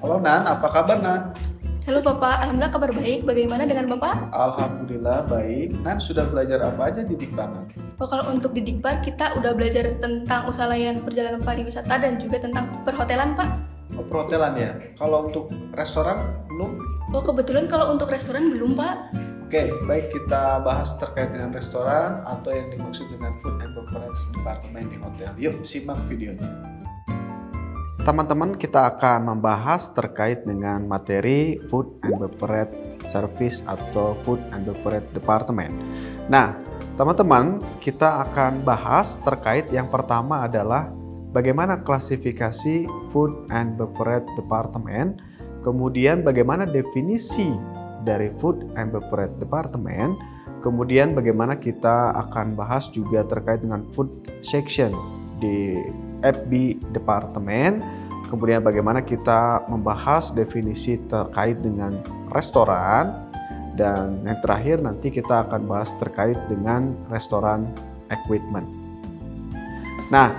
Halo Nan, apa kabar Nan? Halo Bapak, Alhamdulillah kabar baik. Bagaimana dengan Bapak? Alhamdulillah baik. Nan sudah belajar apa aja di Dikbud Nan? Kalau untuk di Dikbud kita udah belajar tentang usaha layanan perjalanan pariwisata dan juga tentang perhotelan Pak. Oh, perhotelan ya. Kalau untuk restoran belum? Oh kebetulan kalau untuk restoran belum Pak. Oke, baik kita bahas terkait dengan restoran atau yang dimaksud dengan food and beverage department di hotel. Yuk simak videonya. Teman-teman, kita akan membahas terkait dengan materi Food and Beverage Service atau Food and Beverage Department. Nah, teman-teman, kita akan bahas terkait yang pertama adalah bagaimana klasifikasi Food and Beverage Department, kemudian bagaimana definisi dari Food and Beverage Department, kemudian bagaimana kita akan bahas juga terkait dengan Food Section di FB Department, kemudian bagaimana kita membahas definisi terkait dengan restoran, dan yang terakhir nanti kita akan bahas terkait dengan restoran equipment. Nah,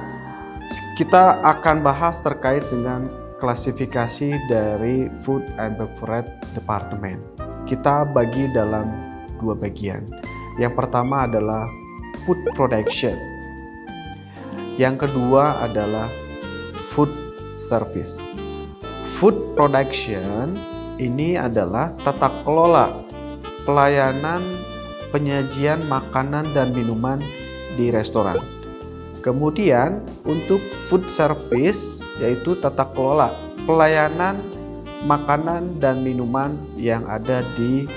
kita akan bahas terkait dengan klasifikasi dari Food and Beverage Department. Kita bagi dalam dua bagian. Yang pertama adalah food production. Yang kedua adalah food service. Food production ini adalah tata kelola pelayanan penyajian makanan dan minuman di restoran. Kemudian untuk food service yaitu tata kelola pelayanan makanan dan minuman yang ada di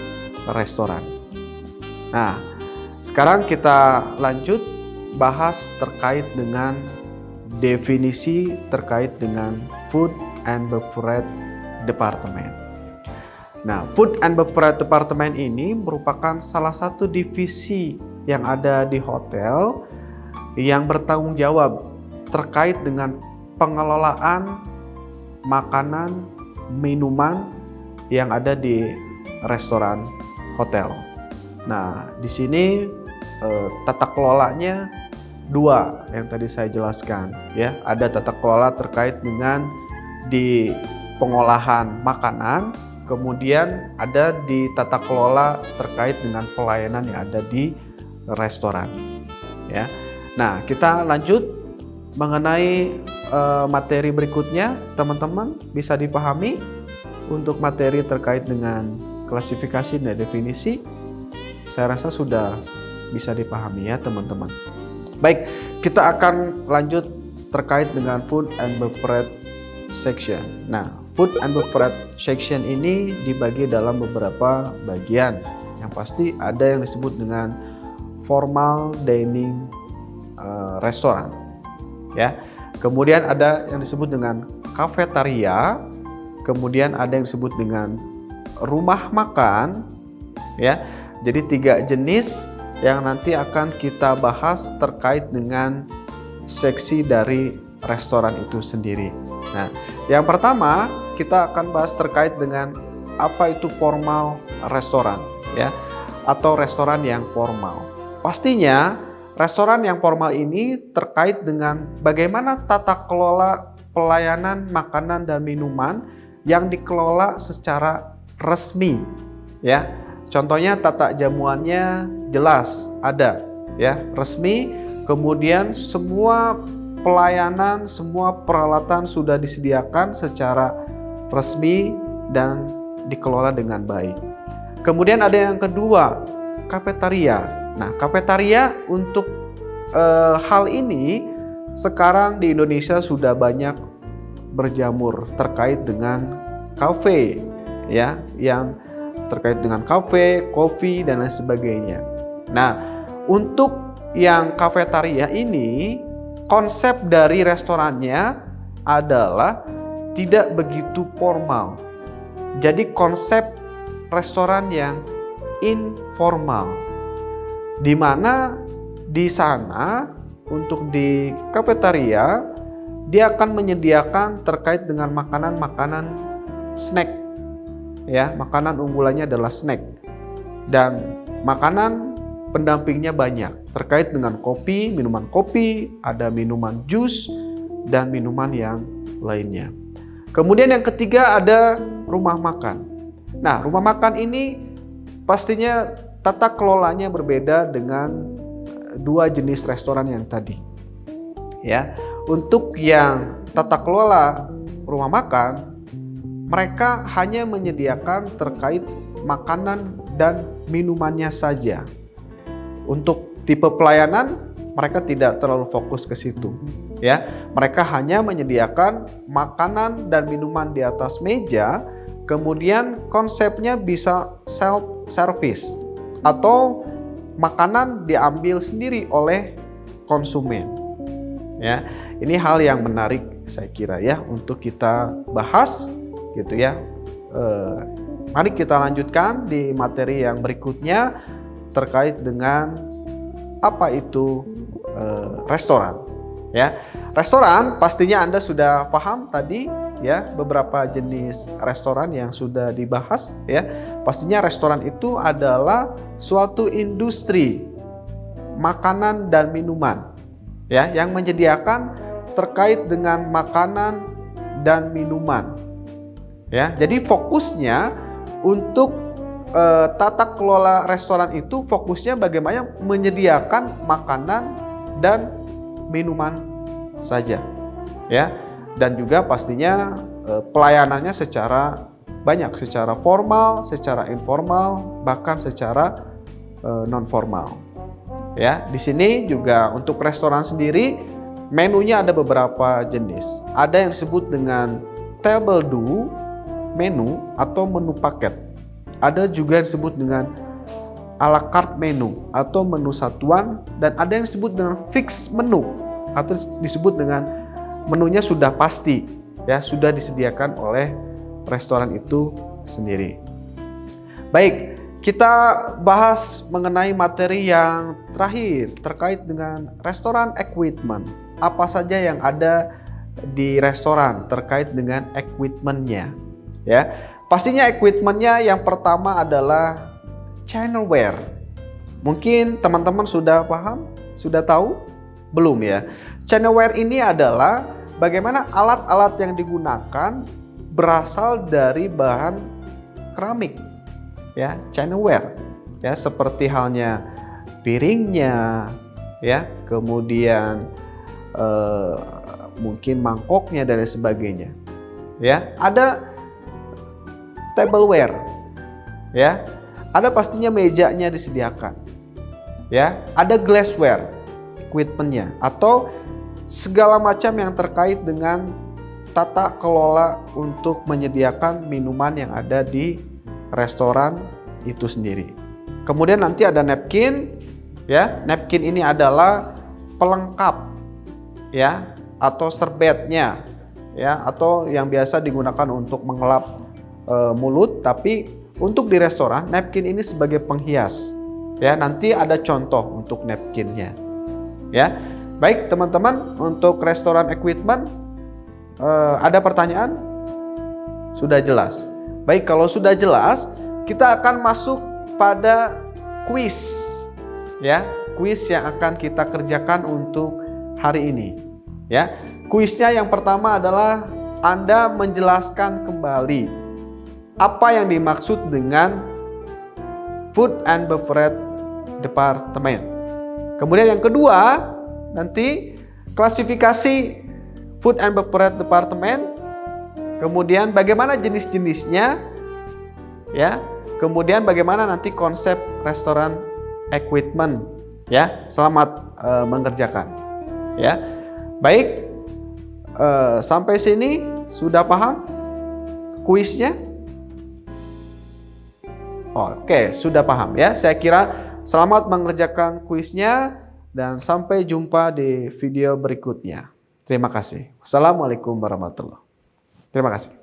restoran. Nah, sekarang kita lanjut bahas terkait dengan definisi terkait dengan Food and Beverage Department. Nah, Food and Beverage Department ini merupakan salah satu divisi yang ada di hotel yang bertanggung jawab terkait dengan pengelolaan makanan, minuman yang ada di restoran hotel. Nah, di sini tata kelolanya dua yang tadi saya jelaskan ya. Ada tata kelola terkait dengan di pengolahan makanan, kemudian ada di tata kelola terkait dengan pelayanan yang ada di restoran ya. Nah, kita lanjut mengenai materi berikutnya. Teman-teman bisa dipahami untuk materi terkait dengan klasifikasi dan definisi. Saya rasa sudah bisa dipahami ya teman-teman. Baik, kita akan lanjut terkait dengan Food and Beverage Section. Nah, Food and Beverage Section ini dibagi dalam beberapa bagian. Yang pasti ada yang disebut dengan formal dining restoran ya. Kemudian ada yang disebut dengan kafetaria, kemudian ada yang disebut dengan rumah makan ya. Jadi tiga jenis yang nanti akan kita bahas terkait dengan seksi dari restoran itu sendiri. Nah, yang pertama kita akan bahas terkait dengan apa itu formal restoran ya, atau restoran yang formal. Pastinya restoran yang formal ini terkait dengan bagaimana tata kelola pelayanan makanan dan minuman yang dikelola secara resmi ya. Contohnya tata jamuannya jelas ada ya, resmi, kemudian semua pelayanan, semua peralatan sudah disediakan secara resmi dan dikelola dengan baik. Kemudian ada yang kedua, kafetaria. Nah, kafetaria untuk hal ini sekarang di Indonesia sudah banyak berjamur terkait dengan kafe ya, yang terkait dengan kafe, kopi dan lain sebagainya. Nah, untuk yang kafetaria ini konsep dari restorannya adalah tidak begitu formal. Jadi konsep restoran yang informal, di mana di sana untuk di kafetaria dia akan menyediakan terkait dengan makanan-makanan snack ya, makanan unggulannya adalah snack dan makanan pendampingnya banyak terkait dengan kopi, minuman kopi, ada minuman jus dan minuman yang lainnya. Kemudian yang ketiga ada rumah makan. Nah, rumah makan ini pastinya tata kelolanya berbeda dengan dua jenis restoran yang tadi. Ya, untuk yang tata kelola rumah makan, mereka hanya menyediakan terkait makanan dan minumannya saja. Untuk tipe pelayanan, mereka tidak terlalu fokus ke situ. Ya, mereka hanya menyediakan makanan dan minuman di atas meja, kemudian konsepnya bisa self service atau makanan diambil sendiri oleh konsumen. Ya, ini hal yang menarik saya kira ya untuk kita bahas gitu ya. Mari kita lanjutkan di materi yang berikutnya terkait dengan apa itu restoran. Ya, restoran pastinya Anda sudah paham tadi ya, beberapa jenis restoran yang sudah dibahas ya. Pastinya restoran itu adalah suatu industri makanan dan minuman ya yang menyediakan terkait dengan makanan dan minuman. Ya, jadi fokusnya untuk tata kelola restoran itu fokusnya bagaimana menyediakan makanan dan minuman saja. Ya, dan juga pastinya pelayanannya secara banyak, secara formal, secara informal, bahkan secara non formal. Ya, di sini juga untuk restoran sendiri menunya ada beberapa jenis. Ada yang disebut dengan table do menu atau menu paket. Ada juga yang disebut dengan a la carte menu atau menu satuan, dan ada yang disebut dengan fixed menu atau disebut dengan menunya sudah pasti ya, sudah disediakan oleh restoran itu sendiri. Baik, kita bahas mengenai materi yang terakhir terkait dengan restoran equipment. Apa saja yang ada di restoran terkait dengan equipment-nya ya. Pastinya equipment-nya yang pertama adalah Chinaware. Mungkin teman-teman sudah paham? Sudah tahu? Belum ya? Chinaware ini adalah bagaimana alat-alat yang digunakan berasal dari bahan keramik. Ya, Chinaware. Ya, seperti halnya piringnya, ya, kemudian mungkin mangkoknya dan lain sebagainya. Ya, ada tableware. Ya. Ada pastinya mejanya disediakan. Ya, ada glassware equipment-nya atau segala macam yang terkait dengan tata kelola untuk menyediakan minuman yang ada di restoran itu sendiri. Kemudian nanti ada napkin, ya. Napkin ini adalah pelengkap ya atau serbetnya ya, atau yang biasa digunakan untuk mengelap mulut, tapi untuk di restoran, napkin ini sebagai penghias. Ya, nanti ada contoh untuk napkinnya. Ya, baik teman-teman, untuk restoran equipment ada pertanyaan? Sudah jelas. Baik, kalau sudah jelas, kita akan masuk pada kuis. Ya, kuis yang akan kita kerjakan untuk hari ini. Ya, kuisnya yang pertama adalah Anda menjelaskan kembali apa yang dimaksud dengan Food and Beverage Department. Kemudian yang kedua, nanti klasifikasi Food and Beverage Department, kemudian bagaimana jenis-jenisnya, ya, kemudian bagaimana nanti konsep restoran equipment, ya. Selamat mengerjakan, ya. Baik, sampai sini sudah paham kuisnya? Oke, sudah paham ya. Saya kira selamat mengerjakan kuisnya dan sampai jumpa di video berikutnya. Terima kasih. Wassalamualaikum warahmatullahi wabarakatuh. Terima kasih.